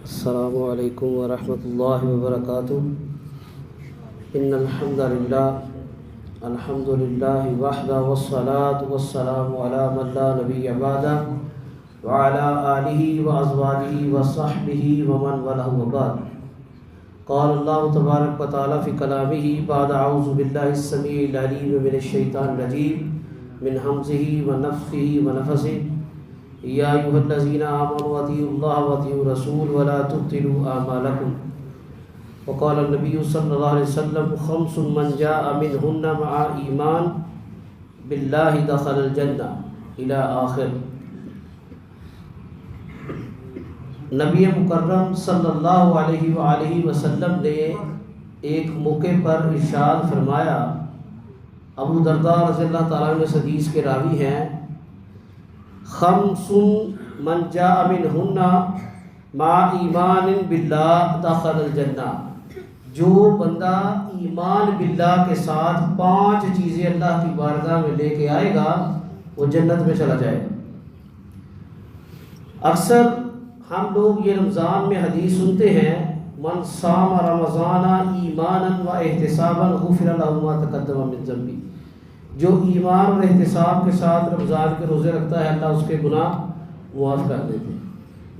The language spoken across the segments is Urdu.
السلام علیکم ورحمۃ اللہ وبرکاتہ۔ ان الحمد للہ وحدہ والصلاة والسلام علی من لا نبی بعدہ وعلی آلہ وازواجہ وصحبہ ومن والہ وبعد۔ قال اللہ تبارک و تعالی فی کلامہ بعد اعوذ باللہ السمیع العلیم من الشیطان الرجیم من حمزہ ونفخہ ونفثہ یا ایھا الذین آمنوا اطیعوا اللہ واطیعوا الرسول ولا تبطلوا اعمالکم۔ وقال النبی صلی اللہ علیہ وسلم خمس من جاء منہن مع ایمان باللہ دخل الجنہ الی آخر۔ نبی مکرم صلی اللہ علیہ وآلہ وسلم نے ایک موقع پر ارشاد فرمایا، ابو درداء رضی اللہ تعالیٰ عنہ حدیث کے راوی ہیں، خمس من جاء منہن مع ایمان باللہ دخل الجنہ۔ جو بندہ ایمان باللہ کے ساتھ 5 چیزیں اللہ کی بارگاہ میں لے کے آئے گا وہ جنت میں چلا جائے گا۔ اکثر ہم لوگ یہ رمضان میں حدیث سنتے ہیں، من صام رمضان ایمانا و احتسابا غفر له ما تقدم من ذنبہ۔ جو ایمان اور احتساب کے ساتھ رمضان کے روزے رکھتا ہے اللہ اس کے گناہ معاف کر دیتے ہیں۔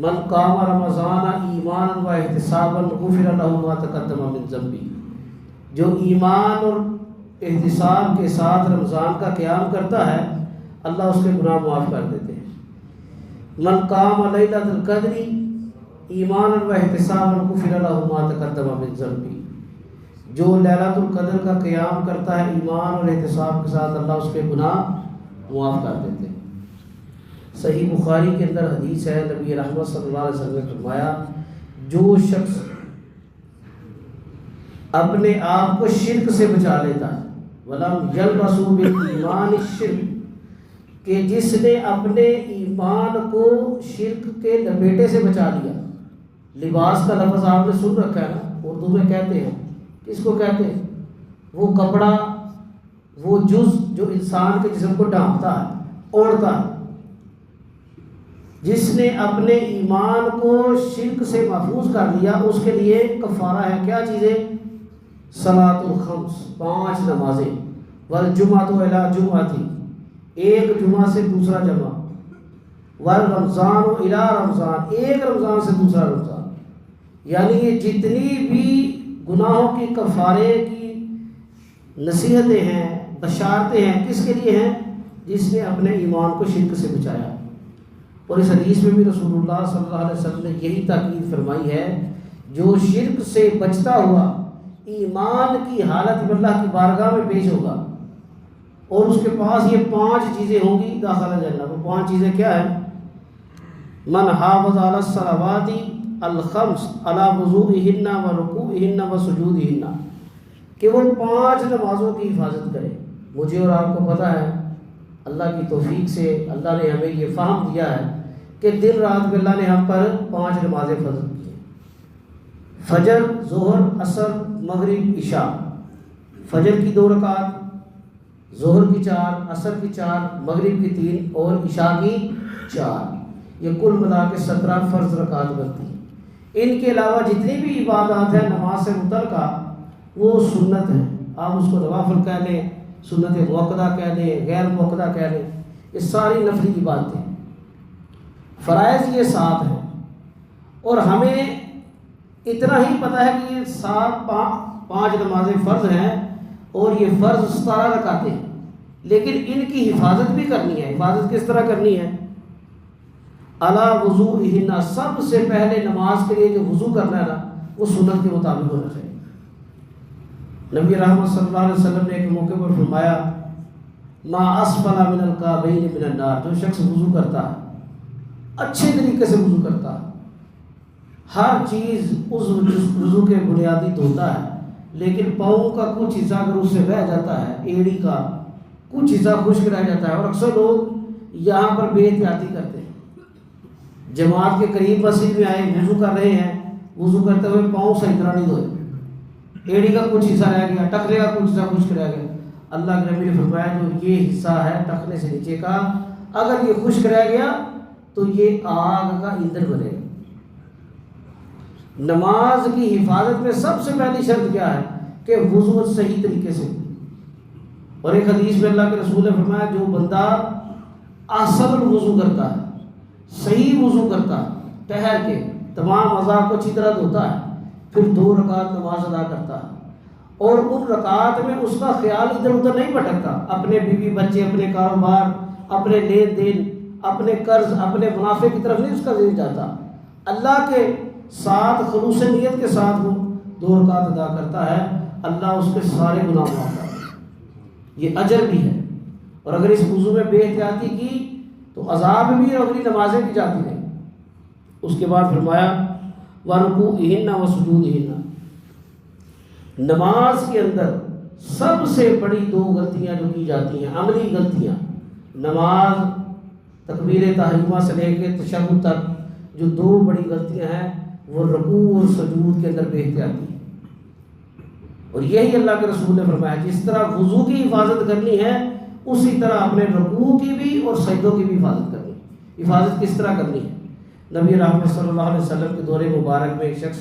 من قام رمضان ایمانا و احتسابا غفر له ما تقدم من ذنبہ۔ جو ایمان اور احتساب کے ساتھ رمضان کا قیام کرتا ہے اللہ اس کے گناہ معاف کر دیتے ہیں۔ من قام لیلۃ القدر ایمانا و احتسابا غفر له ما تقدم من ذنبہ۔ جو لیلۃ القدر کا قیام کرتا ہے ایمان اور احتساب کے ساتھ اللہ اس کے گناہ معاف کر دیتے ہیں۔ صحیح بخاری کے اندر حدیث ہے، نبی رحمت صلی اللہ علیہ وسلم نے فرمایا، جو شخص اپنے آپ کو شرک سے بچا لیتا ہے وَلَمْ يَلْبَسُوا بِالْإِيمَانِ الشِّرْكَ، کہ جس نے اپنے ایمان کو شرک کے لپیٹے سے بچا لیا۔ لباس کا لفظ آپ نے سن رکھا ہے نا، اردو میں کہتے ہیں، کس کو کہتے ہیں؟ وہ کپڑا، وہ جز جو انسان کے جسم کو ڈھانپتا ہے، اوڑھتا ہے۔ جس نے اپنے ایمان کو شرک سے محفوظ کر لیا اس کے لیے کفارہ ہے کیا چیزیں؟ صلاۃ الخمس، 5 نمازیں، والجمعۃ الی جمعۃ، ایک جمعہ سے دوسرا جمعہ، والرمضان الی رمضان، ایک رمضان سے دوسرا رمضان۔ یعنی یہ جتنی بھی گناہوں کی کفارے کی نصیحتیں ہیں، بشارتیں ہیں، کس کے لیے ہیں؟ جس نے اپنے ایمان کو شرک سے بچایا۔ اور اس حدیث میں بھی رسول اللہ صلی اللہ علیہ وسلم نے یہی تاکید فرمائی ہے، جو شرک سے بچتا ہوا ایمان کی حالت میں اللہ کی بارگاہ میں پیش ہوگا اور اس کے پاس یہ 5 چیزیں ہوں گی داخل الجنہ۔ وہ 5 چیزیں کیا ہیں؟ من حافظ علی الصلوات الخمس علی وضوئہن و رکوعہن و سجودہن، کہ وہ 5 نمازوں کی حفاظت کرے۔ مجھے اور آپ کو پتہ ہے اللہ کی توفیق سے اللہ نے ہمیں یہ فہم دیا ہے کہ دن رات میں اللہ نے ہم پر 5 نمازیں فرض کی ہیں، فجر، ظہر، عصر، مغرب، عشاء۔ فجر کی 2 رکعت، ظہر کی 4، عصر کی 4، مغرب کی 3 اور عشاء کی 4۔ یہ کل ملا کے 17 فرض رکعت بنتی ہیں۔ ان کے علاوہ جتنی بھی عبادات ہیں نماز سے متعلقہ وہ سنت ہیں، آپ اس کو نوافل کہہ لیں، سنت موقدہ کہہ دیں، غیر موقدہ کہہ دیں، یہ ساری نفلی عبادتیں۔ فرائض یہ 7 ہیں اور ہمیں اتنا ہی پتہ ہے کہ یہ 5 نمازیں فرض ہیں اور یہ فرض 17 رکعتیں ہیں، لیکن ان کی حفاظت بھی کرنی ہے۔ حفاظت کس طرح کرنی ہے؟ علی وضوئہن، سب سے پہلے نماز کے لیے جو وضو کرنا ہے نا وہ سنت کے مطابق ہونا چاہیے۔ نبی رحمت صلی اللہ علیہ وسلم نے ایک موقع پر فرمایا، ما اسفل من الکعبین من النار، جو شخص وضو کرتا ہے، اچھے طریقے سے وضو کرتا ہے، ہر چیز اس وضو کے بنیادی دھوتا ہے، لیکن پاؤں کا کچھ حصہ اگر اس سے رہ جاتا ہے، ایڑی کا کچھ حصہ خشک رہ جاتا ہے، اور اکثر لوگ یہاں پر بے احتیاطی کرتے ہیں، جماعت کے قریب مسجد میں آئے، وضو کر رہے ہیں، وضو کرتے ہوئے پاؤں صحیح طرح نہیں دھوئے، ایڑی کا کچھ حصہ رہ گیا، ٹخنے کا کچھ حصہ خشک رہ گیا۔ اللہ کے نبی نے فرمایا جو یہ حصہ ہے ٹخنے سے نیچے کا، اگر یہ خشک رہ گیا تو یہ آگ کا ایندھن بنے گا۔ نماز کی حفاظت میں سب سے پہلی شرط کیا ہے کہ وضو صحیح طریقے سے. اور ایک حدیث میں اللہ کے رسول نے فرمایا جو بندہ احسن الوضو کرتا ہے, صحیح وضو کرتا ہے, ٹہر کے تمام اعضاء کو اچھی طرح دھوتا ہے, پھر 2 رکعت نماز ادا کرتا ہے اور ان رکعات میں اس کا خیال ادھر ادھر نہیں بھٹکتا, اپنے بیوی بچے, اپنے کاروبار, اپنے لین دین, اپنے قرض, اپنے منافع کی طرف نہیں اس کا ذہن جاتا, اللہ کے ساتھ خلوص نیت کے ساتھ وہ 2 رکعت ادا کرتا ہے, اللہ اس کے سارے گناہ معاف کرتا ہے. یہ اجر بھی ہے. اور اگر اس وضو میں بے احتیاطی کی تو عذاب بھی, اور اگلی نمازیں بھی جاتی نہیں. اس کے بعد فرمایا وَرُكُوعِهِنَّ وَسُجُودِهِنَّ, نماز کے اندر سب سے بڑی 2 غلطیاں جو کی جاتی ہیں, عملی غلطیاں, نماز تکبیر تحریمہ سے لے کے تشہد تک جو 2 بڑی غلطیاں ہیں وہ رکوع اور سجود کے اندر بے احتیاطی. اور یہی اللہ کے رسول نے فرمایا جس طرح وضو کی حفاظت کرنی ہے اسی طرح اپنے رکوع کی بھی اور سجدوں کی بھی حفاظت کرنی ہے. حفاظت کس طرح کرنی ہے؟ نبی رحمت صلی اللہ علیہ وسلم کے دور مبارک میں ایک شخص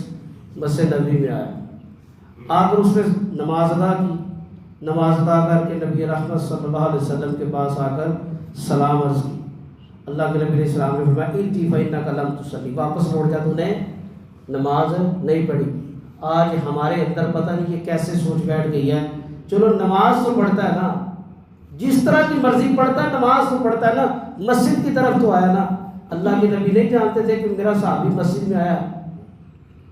مسجد نبوی میں آیا, آ کر اس نے نماز ادا کی. نماز ادا کر کے نبی رحمت صلی اللہ علیہ وسلم کے پاس آ کر سلام عرض کی. اللہ کے نبی علیہ السلام نے فرمایا ارجع فإنک لم تصلی, واپس لوٹ جا, تو نے نماز نہیں پڑھی. آج ہمارے اندر پتہ نہیں یہ کیسے سوچ بیٹھ گئی ہے, چلو نماز تو پڑھتا ہے نا, جس طرح کی مرضی پڑھتا ہے, نماز تو پڑھتا ہے نا, مسجد کی طرف تو آیا نا. اللہ کے نبی نہیں جانتے تھے کہ میرا صحابی مسجد میں آیا,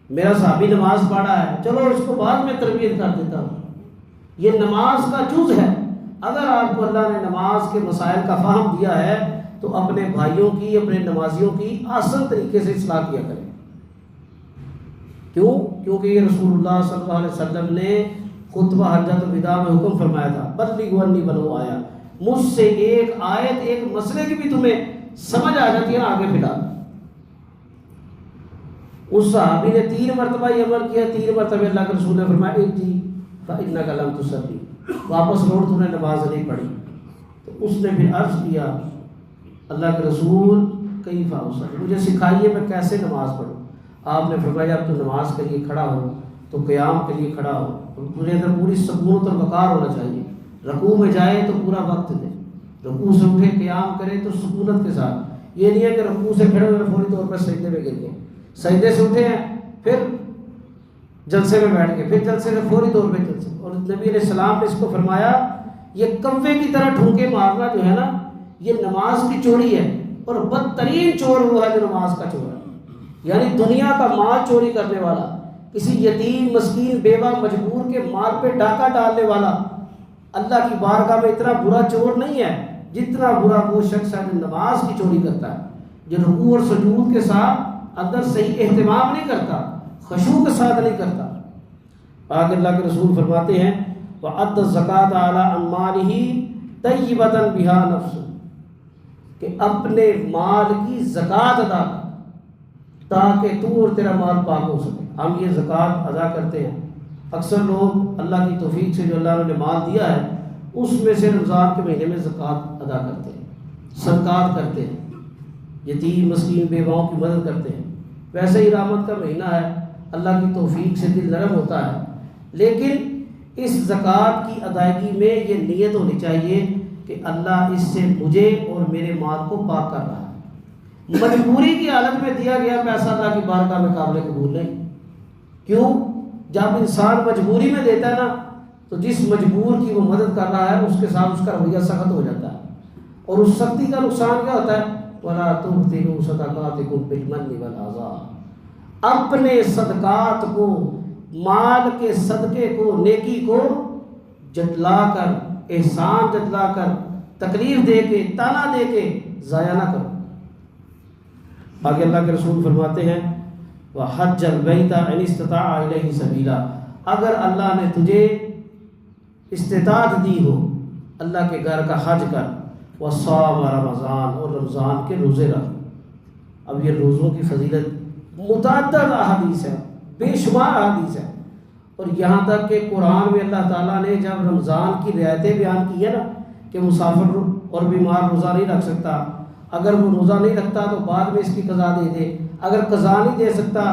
میرا صحابی نماز پڑھا ہے, چلو اس کو بعد میں تربیت کر دیتا ہوں. یہ نماز کا جز ہے. اگر آپ کو اللہ نے نماز کے مسائل کا فہم دیا ہے تو اپنے بھائیوں کی, اپنے نمازیوں کی آسان طریقے سے اصلاح کیا کریں. کیوں؟ کیونکہ یہ رسول اللہ صلی اللہ علیہ وسلم نے خطبہ حجۃ الوداع میں حکم فرمایا تھا بلغوا عنی ولو آیا, مجھ سے ایک آیت, ایک مسئلے کی بھی تمہیں سمجھ آ جاتی ہے نا, آگے پھیلا. اس صحابی نے 3 مرتبہ یہ عمل کیا, 3 مرتبہ اللہ کے رسول نے فرمایا ارجع فإنک لم تصلی, واپس لوٹ, تو نے نماز نہیں پڑھی. تو اس نے پھر عرض کیا اللہ کے رسول کیف اصلی, مجھے سکھائیے میں کیسے نماز پڑھوں. آپ نے فرمایا جب تو نماز کے لیے کھڑا ہو تو قیام کے لیے کھڑا ہو, تجھے اندر پوری سکونت اور وقار ہونا چاہیے. رکوع میں جائے تو پورا وقت دے, رکوع سے اٹھے قیام کرے تو سکونت کے ساتھ. یہ نہیں ہے کہ رکوع سے کھڑے ہوئے فوری طور پر سجدے میں گر گئے, سجدے سے اٹھے ہیں پھر جلسے میں بیٹھ گئے, پھر جلسے سے فوری طور پہ جلسے. اور نبی علیہ السلام نے اس کو فرمایا یہ کوے کی طرح ٹھونکے مارنا جو ہے نا یہ نماز کی چوری ہے, اور بدترین چور وہ ہے جو نماز کا چور ہے. یعنی دنیا کا مال چوری کرنے والا, کسی یتیم مسکین بیوہ مجبور کے مال پہ ڈاکہ ڈالنے والا اللہ کی بارگاہ میں اتنا برا چور نہیں ہے جتنا برا وہ شخص ہے جو نماز کی چوری کرتا ہے, جو رکوع اور سجود کے ساتھ اندر صحیح اہتمام نہیں کرتا, خشوع کے ساتھ نہیں کرتا. آگے اللہ کے رسول فرماتے ہیں وَأَدَّ الزَّكَاةَ عَلَىٰ أَمْوَالِهِ طَيِّبَةً بِهَا نَفْسُ, کہ اپنے مال کی زکوٰۃ ادا کر تاکہ تو اور تیرا مال پاک ہو سکے. ہم یہ زکوٰۃ ادا کرتے ہیں. اکثر لوگ اللہ کی توفیق سے جو اللہ نے مال دیا ہے اس میں سے رمضان کے مہینے میں زکوٰۃ ادا کرتے ہیں, صدقات کرتے ہیں, یتیم مسکین بیواؤں کی مدد کرتے ہیں. ویسے ہی رحمت کا مہینہ ہے, اللہ کی توفیق سے دل نرم ہوتا ہے, لیکن اس زکوٰۃ کی ادائیگی میں یہ نیت ہونی چاہیے کہ اللہ اس سے مجھے اور میرے مال کو پاک کر رہا ہے. مجبوری کی حالت میں دیا گیا پیسہ اللہ کی بارگاہ میں قابل قبول نہیں. کیوں؟ جب انسان مجبوری میں دیتا ہے نا تو جس مجبور کی وہ مدد کر رہا ہے اس کے ساتھ اس کا رویہ سخت ہو جاتا ہے, اور اس سختی کا نقصان کیا ہوتا ہے وَلَا تُبْطِلُوا صَدَقَاتِكُمْ بِالْمَنِّ وَالْأَذَىٰ, اپنے صدقات کو, مال کے صدقے کو, نیکی کو جتلا کر, احسان جتلا کر, تکلیف دے کے, تانا دے کے ضائع نہ کرو. آگے اللہ کے رسول فرماتے ہیں وَحَجَّ الْبَيْتَ إِنِ اسْتَطَاعَ إِلَيْهِ سَبِيلًا, اگر اللہ نے تجھے استطاعت دی ہو اللہ کے گھر کا حج کر, وَصَامَ رمضان, اور رمضان کے روزے رکھ. اب یہ روزوں کی فضیلت متعدد احادیث ہے, بے شمار احادیث ہے, اور یہاں تک کہ قرآن میں اللہ تعالیٰ نے جب رمضان کی رعایتیں بیان کی ہے نا کہ مسافر اور بیمار روزہ نہیں رکھ سکتا, اگر وہ روزہ نہیں رکھتا تو بعد میں اس کی قضا دے دے, اگر قضا نہیں دے سکتا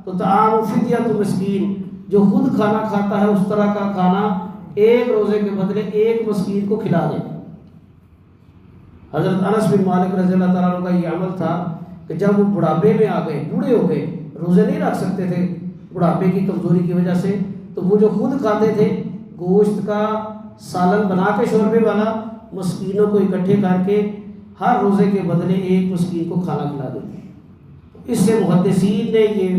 تو طعام فدیۃ مسکین، جو خود کھانا کھاتا ہے اس طرح کا کھانا ایک روزے کے بدلے ایک مسکین کو کھلا دے۔ حضرت انس بن مالک رضی اللہ تعالیٰ عنہ کا یہ عمل تھا کہ جب وہ بڑھاپے میں آ گئے، بوڑھے ہو گئے، روزے نہیں رکھ سکتے تھے بڑھاپے کی کمزوری کی وجہ سے، تو وہ جو خود کھاتے تھے گوشت کا سالن بنا کے شوربے والا، مسکینوں کو اکٹھے کر کے ہر روزے کے بدلے ایک مسکین کو کھانا کھلا دیتے۔ اس سے محدثین نے یہ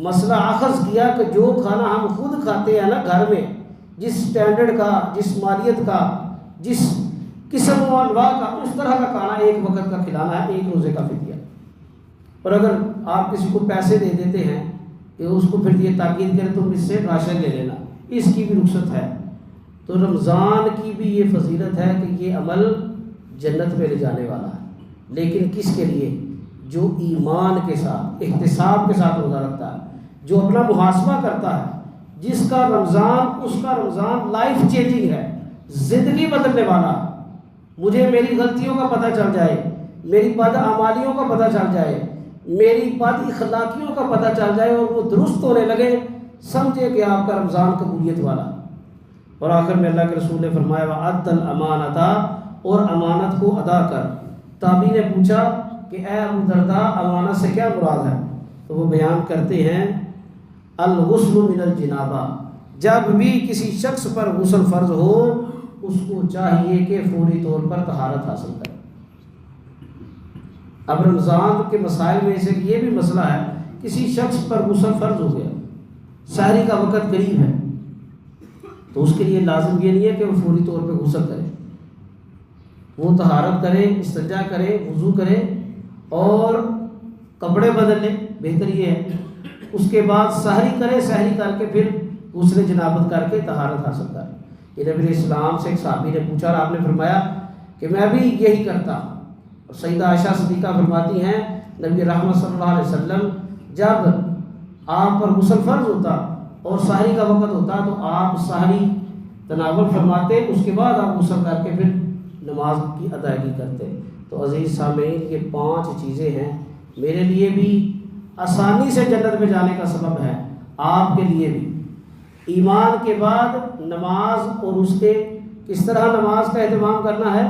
مسئلہ اخذ کیا کہ جو کھانا ہم خود کھاتے ہیں نا گھر میں، جس سٹینڈرڈ کا، جس مالیت کا، جس قسم و انواع کا، اس طرح کا کھانا ایک وقت کا کھلانا ہے، ایک روزے کا فدیہ۔ اور اگر آپ کسی کو پیسے دے دیتے ہیں کہ اس کو پھر یہ تاکید کرے تم اس سے راشن لے لینا، اس کی بھی رخصت ہے۔ تو رمضان کی بھی یہ فضیلت ہے کہ یہ عمل جنت میں لے جانے والا ہے، لیکن کس کے لیے؟ جو ایمان کے ساتھ، احتساب کے ساتھ روزہ رکھتا ہے، جو اپنا محاسبہ کرتا ہے، جس کا رمضان، اس کا رمضان لائف چینجنگ ہے، زندگی بدلنے والا۔ مجھے میری غلطیوں کا پتہ چل جائے، میری بد اعمالیوں کا پتہ چل جائے، میری بد اخلاقیوں کا پتہ چل جائے اور وہ درست ہونے لگے، سمجھے کہ آپ کا رمضان قبولیت والا۔ اور آخر میں اللہ کے رسول نے فرمایا وَأَدَّ الْأَمَانَةَ، اور امانت کو ادا کر۔ تابعی نے پوچھا کہ اے ابو درداء امانت سے کیا مراد ہے؟ تو وہ بیان کرتے ہیں الغسل من الجنابہ، جب بھی کسی شخص پر غسل فرض ہو اس کو چاہیے کہ فوری طور پر طہارت حاصل کرے۔ اب رمضان کے مسائل میں سے یہ بھی مسئلہ ہے، کسی شخص پر غسل فرض ہو گیا، سحری کا وقت قریب ہے، تو اس کے لیے لازم یہ نہیں ہے کہ وہ فوری طور پہ غسل کرے، وہ طہارت کرے، استنجا کرے، وضو کرے اور کپڑے بدل لے، بہتر یہ ہے۔ اس کے بعد سحری کرے، سحری کر کے پھر غسل جنابت کر کے طہارت حاصل کرے۔ یہ نبی اسلام سے ایک صحابی نے پوچھا اور آپ نے فرمایا کہ میں بھی یہی کرتا ہوں۔ اور سیدہ عائشہ صدیقہ فرماتی ہیں نبی رحمت صلی اللہ علیہ وسلم جب آپ پر غسل فرض ہوتا اور سحری کا وقت ہوتا تو آپ سحری تناول فرماتے، اس کے بعد آپ غسل کر کے پھر نماز کی ادائیگی کرتے۔ تو عزیز سامعین، یہ 5 چیزیں ہیں، میرے لیے بھی آسانی سے جنت میں جانے کا سبب ہے، آپ کے لیے بھی۔ ایمان کے بعد نماز، اور اس کے کس طرح نماز کا اہتمام کرنا ہے،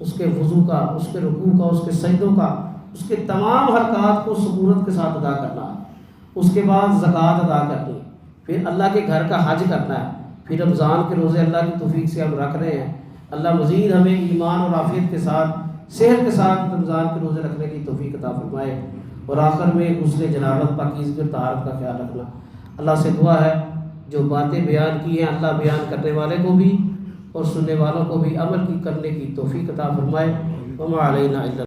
اس کے وضو کا، اس کے رکوع کا، اس کے سجدوں کا، اس کے تمام حرکات کو سکونت کے ساتھ ادا کرنا ہے۔ اس کے بعد زکوٰۃ ادا کرنی ہے، پھر اللہ کے گھر کا حج کرنا ہے، پھر رمضان کے روزے اللہ کی توفیق سے ہم رکھ رہے ہیں۔ اللہ مزید ہمیں ایمان اور عافیت کے ساتھ، صحت کے ساتھ رمضان کے روزے رکھنے کی توفیق عطا فرمائے۔ اور آخر میں غسل جنابت، پاکیزگی اور طہارت کا خیال رکھنا۔ اللہ سے دعا ہے جو باتیں بیان کی ہیں اللہ بیان کرنے والے کو بھی اور سننے والوں کو بھی عمل کی کرنے کی توفیق عطا فرمائے۔ وما علینا الا